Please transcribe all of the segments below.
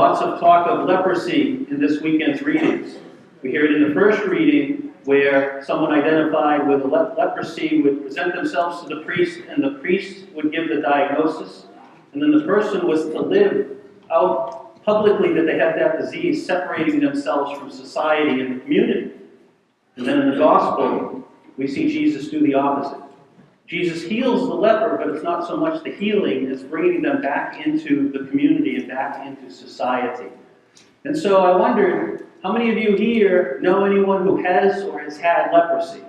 Lots of talk of leprosy in this weekend's readings. We hear it in the first reading where someone identified with leprosy would present themselves to the priest, and the priest would give the diagnosis. And then the person was to live out publicly that they had that disease, separating themselves from society and the community. And then in the gospel, we see Jesus do the opposite. Jesus heals the leper, but it's not so much the healing as bringing them back into the community and back into society. And so I wondered, how many of you here know anyone who has or has had leprosy?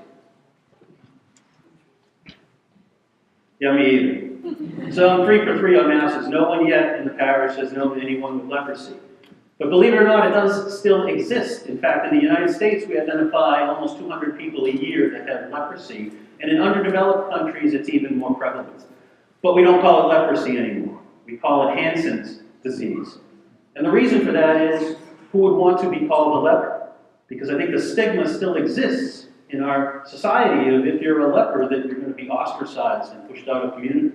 Yeah, me either. So I'm 3 for 3 on masses. No one yet in the parish has known anyone with leprosy. But believe it or not, it does still exist. In fact, in the United States, we identify almost 200 people a year that have leprosy. And in underdeveloped countries, it's even more prevalent. But we don't call it leprosy anymore. We call it Hansen's disease. And the reason for that is, who would want to be called a leper? Because I think the stigma still exists in our society of if you're a leper, that you're going to be ostracized and pushed out of community.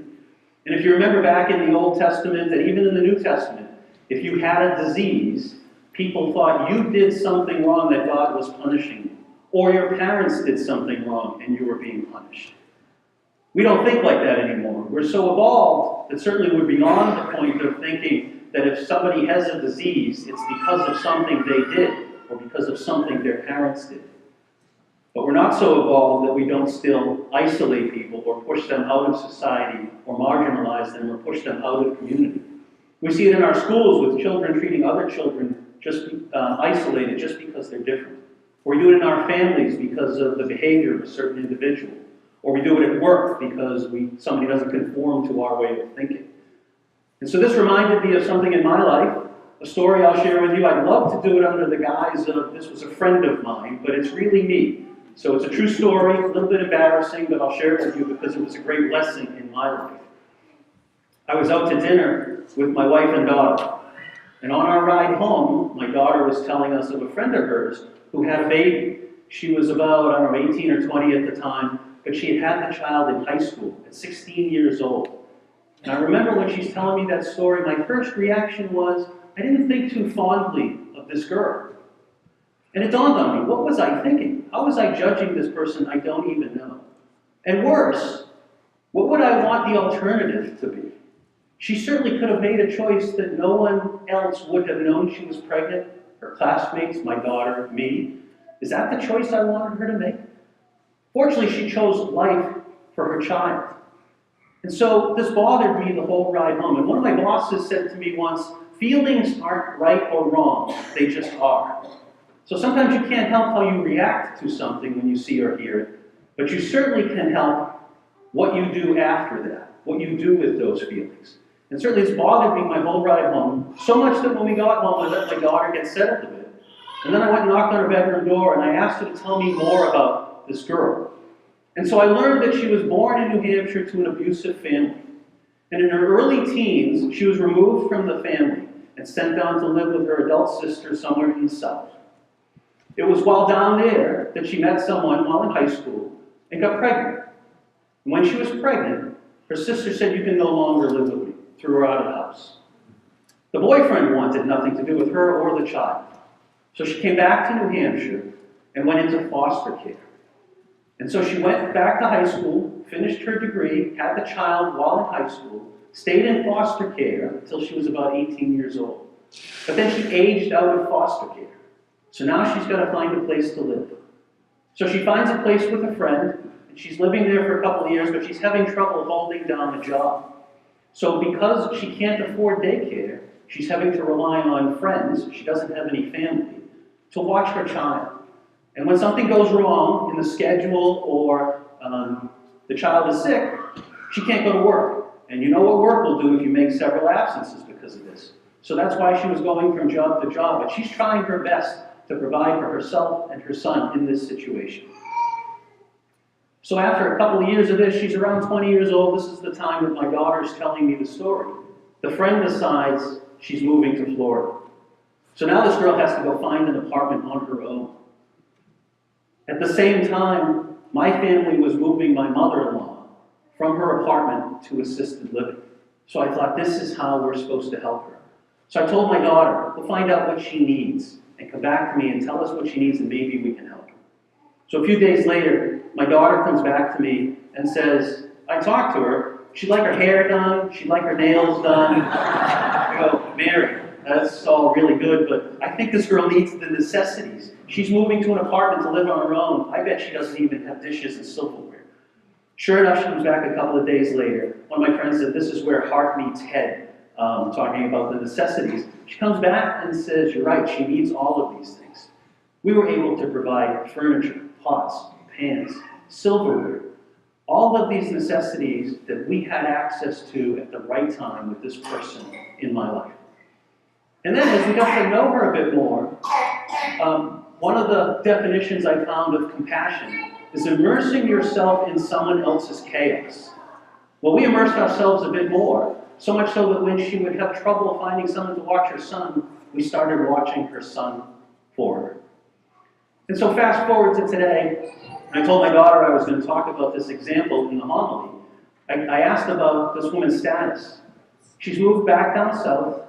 And if you remember back in the Old Testament, and even in the New Testament, if you had a disease, people thought you did something wrong that God was punishing you. Or your parents did something wrong and you were being punished. We don't think like that anymore. We're so evolved that certainly we're beyond the point of thinking that if somebody has a disease, it's because of something they did or because of something their parents did. But we're not so evolved that we don't still isolate people or push them out of society or marginalize them or push them out of community. We see it in our schools with children treating other children just isolated just because they're different. Or we do it in our families because of the behavior of a certain individual. Or we do it at work because somebody doesn't conform to our way of thinking. And so this reminded me of something in my life, a story I'll share with you. I'd love to do it under the guise of this was a friend of mine, but it's really me. So it's a true story, a little bit embarrassing, but I'll share it with you because it was a great lesson in my life. I was out to dinner with my wife and daughter. And on our ride home, my daughter was telling us of a friend of hers who had a baby. She was about, 18 or 20 at the time, but she had the child in high school at 16 years old. And I remember when she's telling me that story, my first reaction was, I didn't think too fondly of this girl. And it dawned on me, what was I thinking? How was I judging this person I don't even know? And worse, what would I want the alternative to be? She certainly could have made a choice that no one else would have known she was pregnant. Her classmates, my daughter, me. Is that the choice I wanted her to make? Fortunately, she chose life for her child. And so this bothered me the whole ride home. And one of my bosses said to me once, feelings aren't right or wrong, they just are. So sometimes you can't help how you react to something when you see or hear it, but you certainly can help what you do after that, what you do with those feelings. And certainly it's bothered me my whole ride home, so much that when we got home, I let my daughter get settled a bit. And then I went and knocked on her bedroom door, and I asked her to tell me more about this girl. And so I learned that she was born in New Hampshire to an abusive family. And in her early teens, she was removed from the family and sent down to live with her adult sister somewhere in the South. It was while down there that she met someone while in high school and got pregnant. And when she was pregnant, her sister said, you can no longer live with me. Threw her out of the house. The boyfriend wanted nothing to do with her or the child. So she came back to New Hampshire and went into foster care. And so she went back to high school, finished her degree, had the child while in high school, stayed in foster care until she was about 18 years old. But then she aged out of foster care. So now she's got to find a place to live. So she finds a place with a friend, and she's living there for a couple of years, but she's having trouble holding down a job. So because she can't afford daycare, she's having to rely on friends, she doesn't have any family, to watch her child. And when something goes wrong in the schedule or the child is sick, she can't go to work. And you know what work will do if you make several absences because of this. So that's why she was going from job to job, but she's trying her best to provide for herself and her son in this situation. So after a couple of years of this, she's around 20 years old. This is the time that my daughter's telling me the story. The friend decides she's moving to Florida. So now this girl has to go find an apartment on her own. At the same time, my family was moving my mother-in-law from her apartment to assisted living. So I thought, this is how we're supposed to help her. So I told my daughter, we'll find out what she needs and come back to me and tell us what she needs and maybe we can help her. So a few days later, my daughter comes back to me and says, I talked to her, she'd like her hair done, she'd like her nails done. I go, Mary, that's all really good, but I think this girl needs the necessities. She's moving to an apartment to live on her own. I bet she doesn't even have dishes and silverware. Sure enough, she comes back a couple of days later. One of my friends said, this is where heart meets head. Talking about the necessities. She comes back and says, you're right, she needs all of these things. We were able to provide furniture, pots, pans, silverware, all of these necessities that we had access to at the right time with this person in my life. And then as we got to know her a bit more, one of the definitions I found of compassion is immersing yourself in someone else's chaos. Well, we immersed ourselves a bit more, so much so that when she would have trouble finding someone to watch her son, we started watching her son for her. And so fast forward to today, I told my daughter I was going to talk about this example in the homily. I asked about this woman's status. She's moved back down south.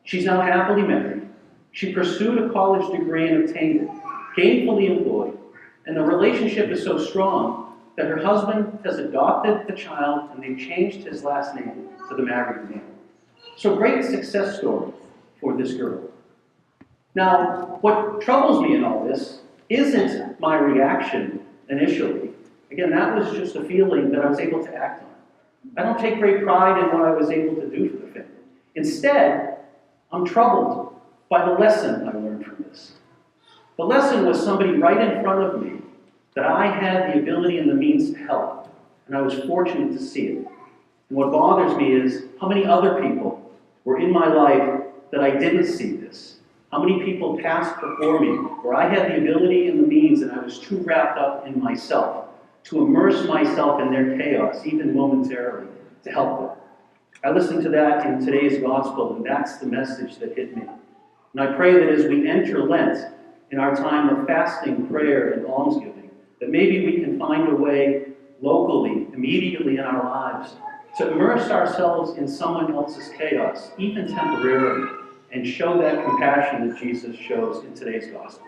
She's now happily married. She pursued a college degree and obtained it, gainfully employed, and the relationship is so strong that her husband has adopted the child and they've changed his last name to the married name. So great success story for this girl. Now, what troubles me in all this isn't my reaction initially. Again, that was just a feeling that I was able to act on. I don't take great pride in what I was able to do for the family. Instead, I'm troubled by the lesson I learned from this. The lesson was somebody right in front of me that I had the ability and the means to help, and I was fortunate to see it. And what bothers me is how many other people were in my life that I didn't see this. How many people passed before me where I had the ability and the means and I was too wrapped up in myself to immerse myself in their chaos, even momentarily, to help them. I listened to that in today's gospel, and that's the message that hit me. And I pray that as we enter Lent, in our time of fasting, prayer, and almsgiving, that maybe we can find a way locally, immediately in our lives, to immerse ourselves in someone else's chaos, even temporarily, and show that compassion that Jesus shows in today's gospel.